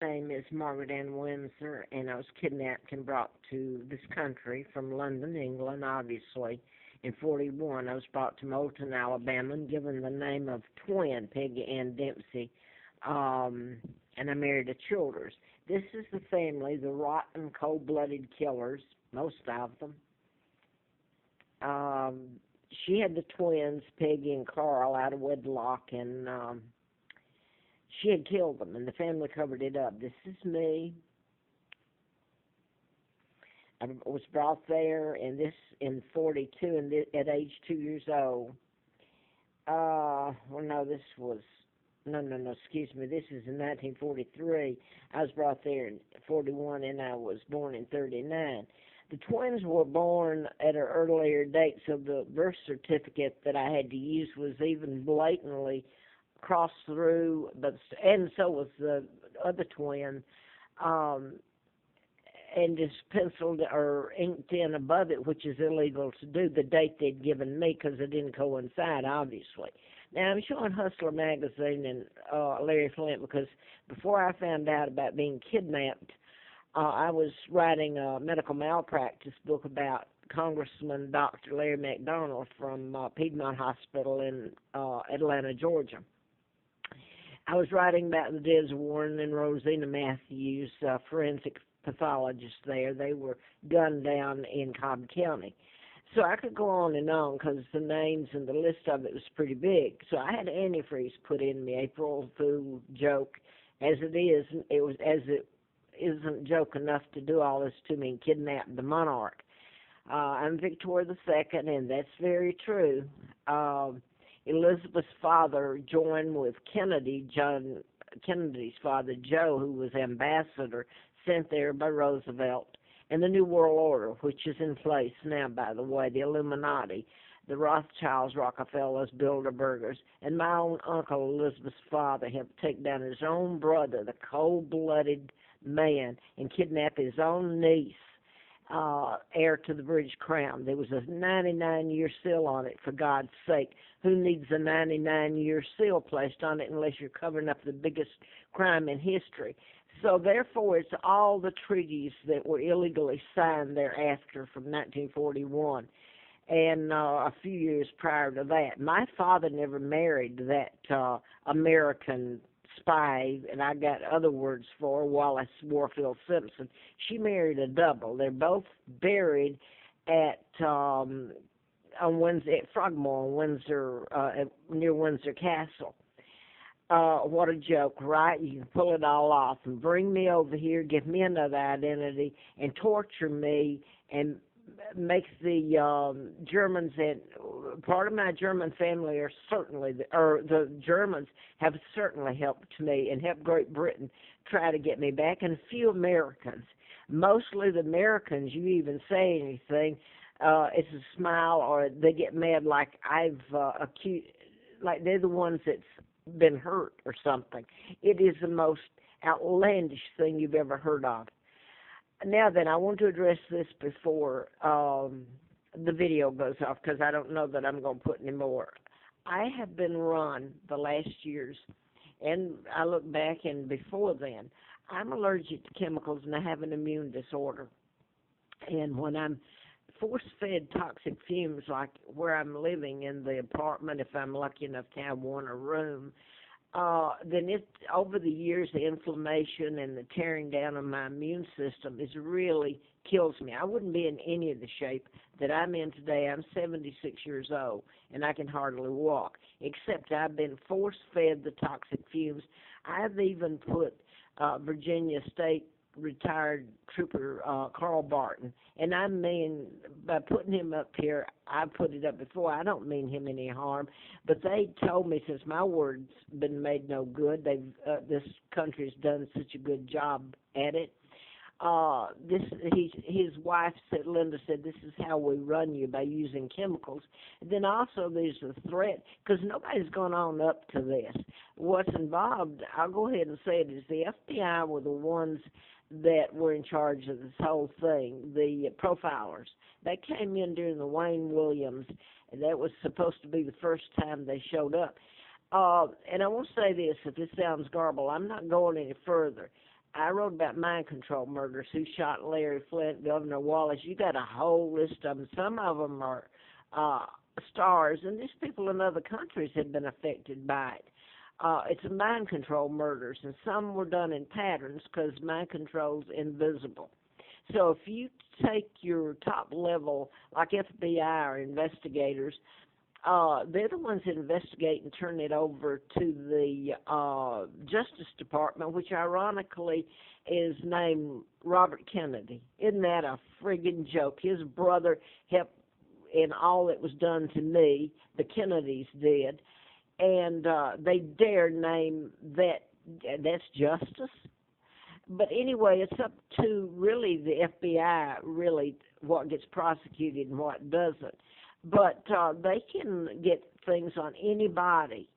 My name is Margaret Ann Windsor, and I was kidnapped and brought to this country from London, England, obviously. In 41, I was brought to Moulton, Alabama, and given the name of twin Peggy Ann Dempsey, and I married a Childers. This is the family, the rotten, cold-blooded killers, most of them. She had the twins, Peggy and Carl, out of wedlock, and she had killed them, and the family covered it up. This is me. I was brought there, and this in 42, and at age 2 years old. Well, no, this was no. Excuse me. This is in 1943. I was brought there in 41, and I was born in 39. The twins were born at an earlier date, so the birth certificate that I had to use was even blatantly crossed through, and so was the other twin, um, and just penciled or inked in above it, which is illegal to do, the date they'd given me because it didn't coincide, obviously. Now, I'm showing Hustler magazine and Larry Flint because before I found out about being kidnapped, I was writing a medical malpractice book about Congressman Dr. Larry McDonald from Piedmont Hospital in Atlanta, Georgia. I was writing about the Des Warren and Rosina Matthews, forensic pathologists there. They were gunned down in Cobb County. So I could go on and because the names and the list of it was pretty big. So I had antifreeze put in me, April Fool joke. As it is, it was as it isn't joke enough to do all this to me and kidnap the monarch. I'm Victoria II, and that's very true. Elizabeth's father joined with John Kennedy's father, Joe, who was ambassador sent there by Roosevelt, and the New World Order, which is in place now, by the way, the Illuminati, the Rothschilds, Rockefellers, Bilderbergers, and my own uncle, Elizabeth's father, helped take down his own brother, the cold-blooded man, and kidnap his own niece, heir to the British crown. There was a 99-year seal on it, for God's sake. Who needs a 99-year seal placed on it unless you're covering up the biggest crime in history? So therefore, it's all the treaties that were illegally signed thereafter from 1941 and a few years prior to that. My father never married that American spy, and I got other words for her, Wallace Warfield Simpson. She married a double. They're both buried at on Windsor, at Frogmore, Windsor, near Windsor Castle. What a joke, right? You can pull it all off and bring me over here, give me another identity, and torture me and make the Germans and part of my German family are certainly, or the Germans have certainly helped me and helped Great Britain try to get me back, and a few Americans. Mostly the Americans, you even say anything, it's a smile, or they get mad like I've accused, like they're the ones that's been hurt or something. It is the most outlandish thing you've ever heard of. Now then, I want to address this before the video goes off because I don't know that I'm going to put any more. I have been run the last years, and I look back and before then, I'm allergic to chemicals and I have an immune disorder. And when I'm force-fed toxic fumes, like where I'm living in the apartment, if I'm lucky enough to have one, a room, then it over the years the inflammation and the tearing down of my immune system is really kills me. I wouldn't be in any of the shape that I'm in today. I'm 76 years old and I can hardly walk, except I've been force-fed the toxic fumes. I've even put Virginia State retired trooper Carl Barton, and I mean, by putting him up here, I put it up before, I don't mean him any harm, but they told me since my word's been made no good, this country's done such a good job at it. His wife said, Linda said, this is how we run you, by using chemicals. And then also there's a threat, because nobody's gone on up to this. What's involved, I'll go ahead and say it, is the FBI were the ones that were in charge of this whole thing, the profilers. They came in during the Wayne Williams, and that was supposed to be the first time they showed up. And I want to say this, if this sounds garbled, I'm not going any further. I wrote about mind control murders, who shot Larry Flint, Governor Wallace. You got a whole list of them. Some of them are stars, and these people in other countries have been affected by it. It's mind control murders, and some were done in patterns because mind control's invisible. So if you take your top level, like FBI or investigators, they're the ones that investigate and turn it over to the Justice Department, which ironically is named Robert Kennedy. Isn't that a friggin' joke? His brother helped in all that was done to me, the Kennedys did, and they dare name that's justice. But anyway, it's up to really the FBI, really, what gets prosecuted and what doesn't. But they can get things on anybody,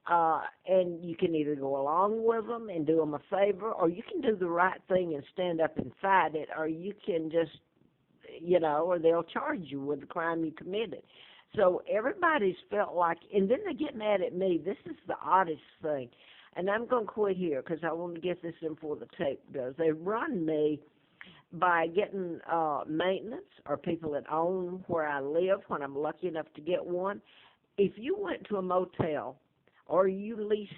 and you can either go along with them and do them a favor, or you can do the right thing and stand up and fight it, or you can just, or they'll charge you with the crime you committed. So everybody's felt like, and then they get mad at me. This is the oddest thing. And I'm going to quit here because I want to get this in before the tape goes. They run me by getting maintenance or people that own where I live when I'm lucky enough to get one. If you went to a motel or you leased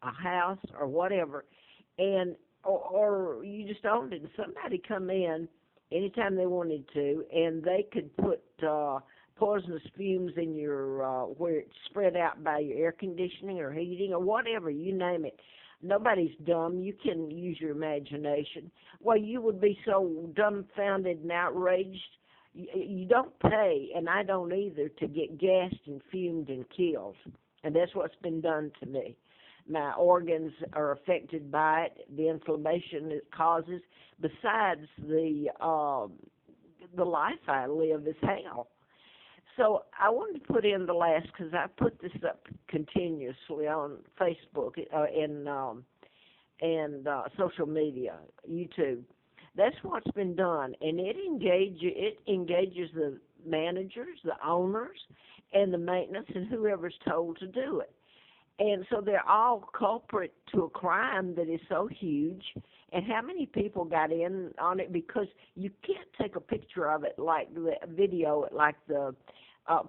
a house or whatever, and or you just owned it, and somebody come in anytime they wanted to, and they could put poisonous fumes in your where it's spread out by your air conditioning or heating or whatever, you name it. Nobody's dumb. You can use your imagination. Well, you would be so dumbfounded and outraged. You don't pay, and I don't either, to get gassed and fumed and killed. And that's what's been done to me. My organs are affected by it, the inflammation it causes. Besides, the life I live is hell. So I wanted to put in the last, because I put this up continuously on Facebook and social media, YouTube. That's what's been done, and it engages the managers, the owners, and the maintenance, and whoever's told to do it. And so they're all culprit to a crime that is so huge. And how many people got in on it? Because you can't take a picture of it like the video it like the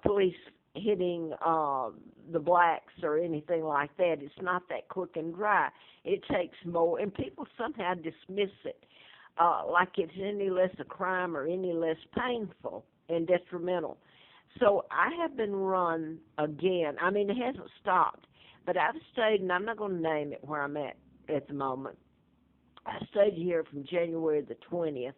police hitting the blacks or anything like that. It's not that quick and dry. It takes more, and people somehow dismiss it like it's any less a crime or any less painful and detrimental. So I have been run again. I mean, it hasn't stopped, but I've stayed, and I'm not going to name it where I'm at the moment. I stayed here from January the 20th,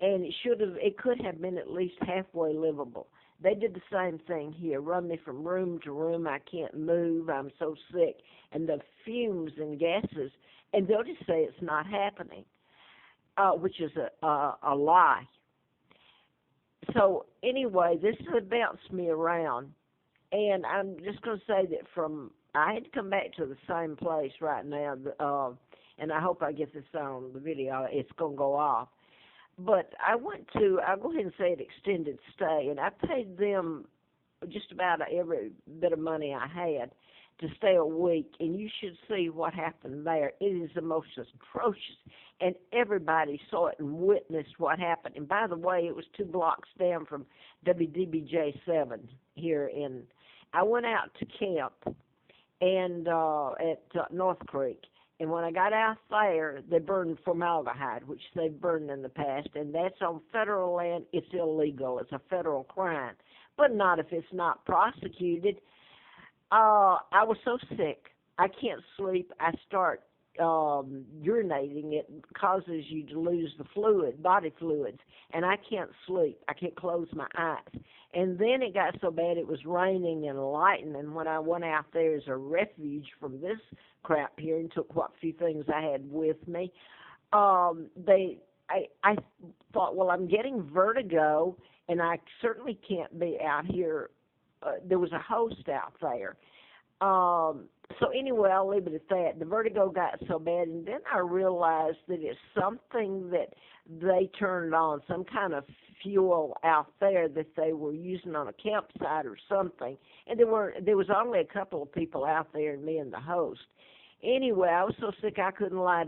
and it could have been at least halfway livable. They did the same thing here, run me from room to room. I can't move. I'm so sick. And the fumes and gases, and they'll just say it's not happening, which is a lie. So anyway, this has bounced me around, and I'm just going to say that I had to come back to the same place right now, and I hope I get this on the video. It's going to go off. But I'll go ahead and say an extended stay, and I paid them just about every bit of money I had to stay a week, and you should see what happened there. It is the most atrocious, and everybody saw it and witnessed what happened. And by the way, it was 2 blocks down from WDBJ 7 here I went out to camp and at North Creek. And when I got out there, they burned formaldehyde, which they've burned in the past, and that's on federal land. It's illegal. It's a federal crime, but not if it's not prosecuted. I was so sick. I can't sleep. I start urinating. It causes you to lose the body fluids, and I can't sleep. I can't close my eyes. And then it got so bad it was raining and lightning, and when I went out there as a refuge from this crap here and took what few things I had with me, I thought, well, I'm getting vertigo, and I certainly can't be out here. There was a host out there. So anyway, I'll leave it at that. The vertigo got so bad, and then I realized that it's something that they turned on, some kind of fuel out there that they were using on a campsite or something. And there was only a couple of people out there, and me and the host. Anyway, I was so sick I couldn't lie